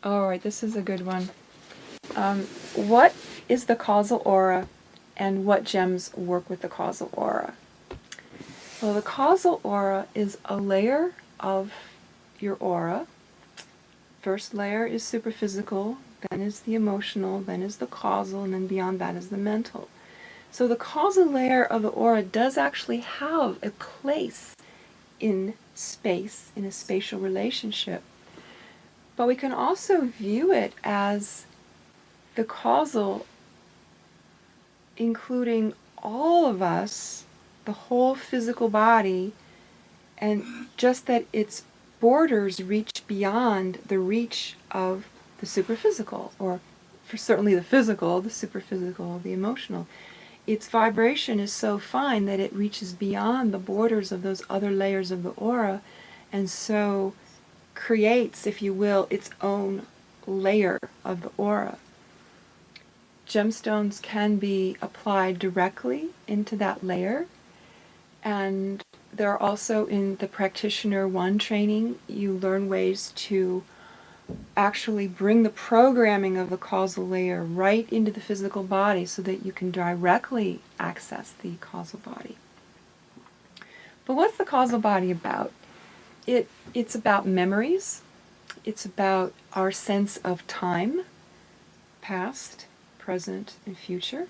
All right, this is a good one. What is the causal aura, and what gems work with the causal aura? Well, the causal aura is a layer of your aura. First layer is superphysical, then is the emotional, then is the causal, and then beyond that is the mental. So the causal layer of the aura does actually have a place in space, in a spatial relationship. But we can also view it as the causal including all of us, the whole physical body, and just that its borders reach beyond the reach of the superphysical, or for certainly the physical, the superphysical, the emotional. Its vibration is so fine that it reaches beyond the borders of those other layers of the aura, and so creates, if you will, its own layer of the aura. Gemstones can be applied directly into that layer, and there are also, in the Practitioner 1 training, you learn ways to actually bring the programming of the causal layer right into the physical body so that you can directly access the causal body. But what's the causal body about? It's about memories. It's about our sense of time, past, present, and future.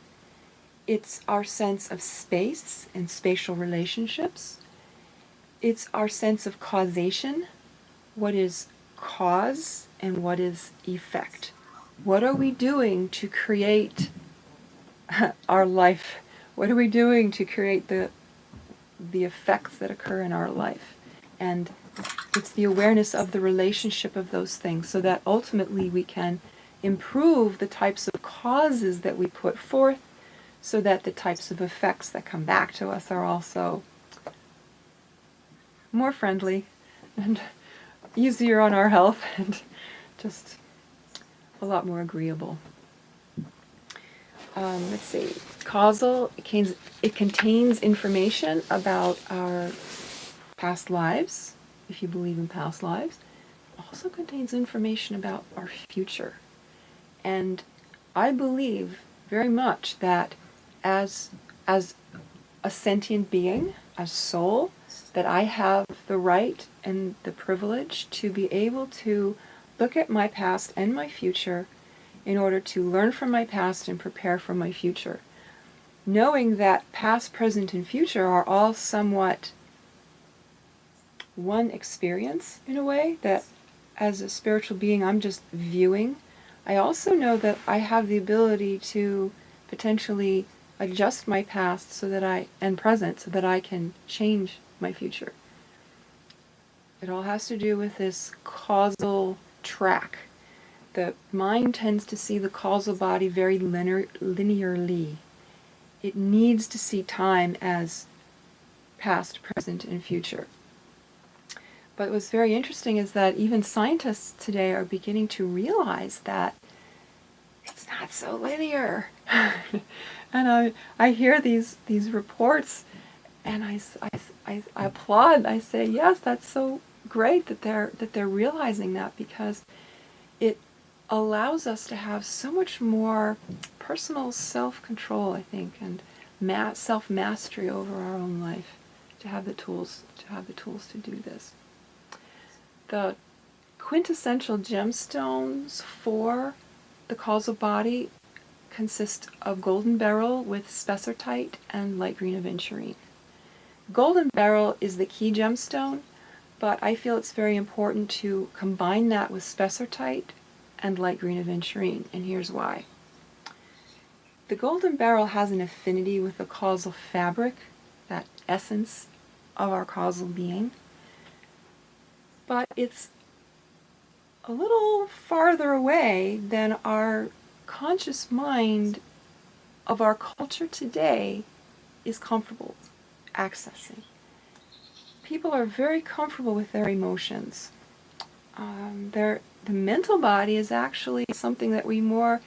It's our sense of space and spatial relationships. It's our sense of causation. What is cause and what is effect? What are we doing to create our life? What are we doing to create the effects that occur in our life? And it's the awareness of the relationship of those things so that ultimately we can improve the types of causes that we put forth so that the types of effects that come back to us are also more friendly and easier on our health and just a lot more agreeable. Let's see. Causal, it contains information about our past lives, if you believe in past lives. It also contains information about our future. And I believe very much that as a sentient being, as soul, that I have the right and the privilege to be able to look at my past and my future in order to learn from my past and prepare for my future. Knowing that past, present, and future are all somewhat one experience in a way, that as a spiritual being I'm just viewing. I also know that I have the ability to potentially adjust my past so that and present so that I can change my future. It all has to do with this causal track. The mind tends to see the causal body very linearly. It needs to see time as past, present, and future. But what's very interesting is that even scientists today are beginning to realize that it's not so linear. And I hear these reports, and I applaud. I say, yes, that's so great that they're realizing that, because it allows us to have so much more personal self-control, I think, and self-mastery over our own life, to have the tools to do this. The quintessential gemstones for the causal body consist of golden beryl with spessartite and light green aventurine. Golden beryl is the key gemstone, but I feel it's very important to combine that with spessartite and light green aventurine, and here's why. The golden beryl has an affinity with the causal fabric, that essence of our causal being, but it's a little farther away than our conscious mind of our culture today is comfortable accessing. People are very comfortable with their emotions. The mental body is actually something that we more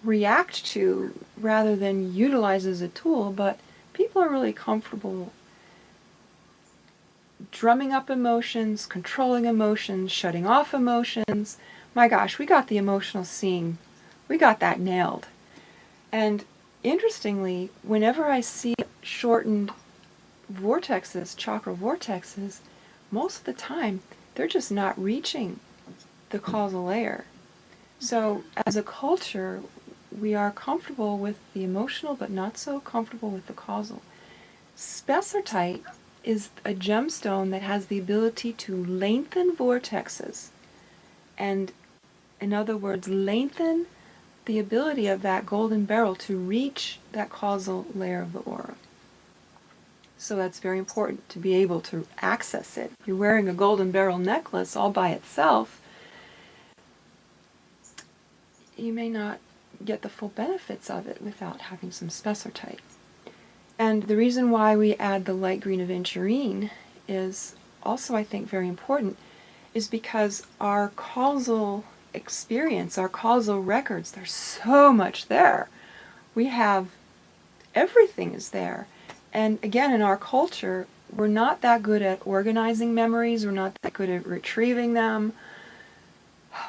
react to rather than utilize as a tool, but people are really comfortable drumming up emotions, controlling emotions, shutting off emotions. my gosh, we got the emotional seeing. We got that nailed. And interestingly, whenever I see shortened vortexes, chakra vortexes, most of the time they're just not reaching the causal layer. So as a culture, we are comfortable with the emotional but not so comfortable with the causal. Spessartite is a gemstone that has the ability to lengthen vortexes, and in other words, lengthen the ability of that golden beryl to reach that causal layer of the aura. So that's very important to be able to access it. If you're wearing a golden beryl necklace all by itself, you may not get the full benefits of it without having some spessartite. And the reason why we add the light green aventurine is also, I think, very important, is because our causal experience, our causal records, there's so much there. We have, everything is there. And again, in our culture, we're not that good at organizing memories, we're not that good at retrieving them,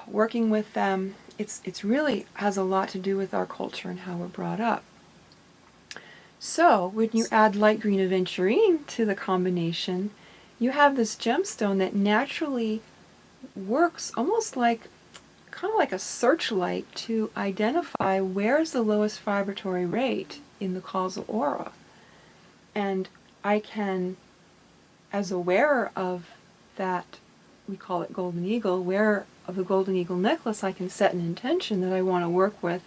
working with them. It's really has a lot to do with our culture and how we're brought up. So when you add light green aventurine to the combination, you have this gemstone that naturally works almost like, kind of like a searchlight to identify where's the lowest vibratory rate in the causal aura. And I can, as a wearer of that, we call it golden eagle, wearer of the golden eagle necklace, I can set an intention that I want to work with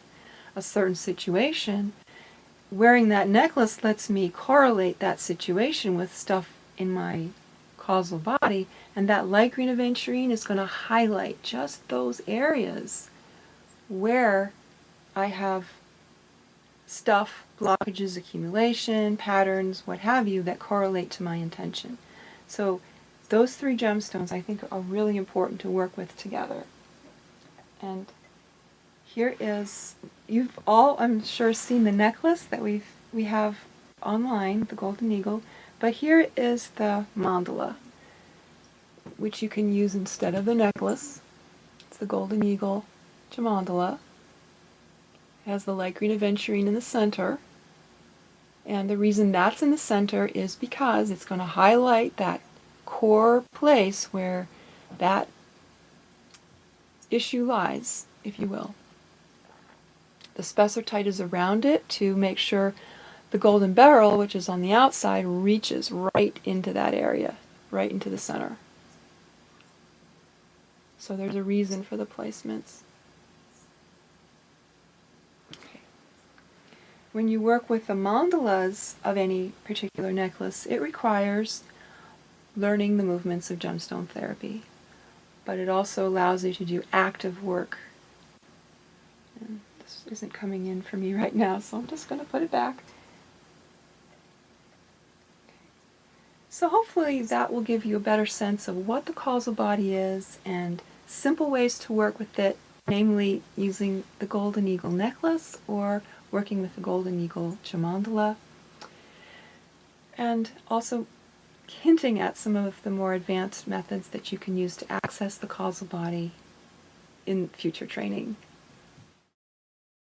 a certain situation. Wearing that necklace lets me correlate that situation with stuff in my causal body, and that light green aventurine is going to highlight just those areas where I have stuff, blockages, accumulation, patterns, what have you, that correlate to my intention. So those three gemstones I think are really important to work with together. And here is, you've all, I'm sure, seen the necklace that we have online, the Golden Eagle, but here is the mandala, which you can use instead of the necklace. It's the Golden Eagle Mandala. It has the light green aventurine in the center, and the reason that's in the center is because it's going to highlight that core place where that issue lies, if you will. The spessartite is around it to make sure the golden beryl, which is on the outside, reaches right into that area, right into the center. So there's a reason for the placements. Okay. When you work with the mandalas of any particular necklace, it requires learning the movements of gemstone therapy, but it also allows you to do active work. And this isn't coming in for me right now, so I'm just going to put it back. So hopefully that will give you a better sense of what the causal body is and simple ways to work with it, namely using the Golden Eagle necklace or working with the Golden Eagle Mandala, and also hinting at some of the more advanced methods that you can use to access the causal body in future training.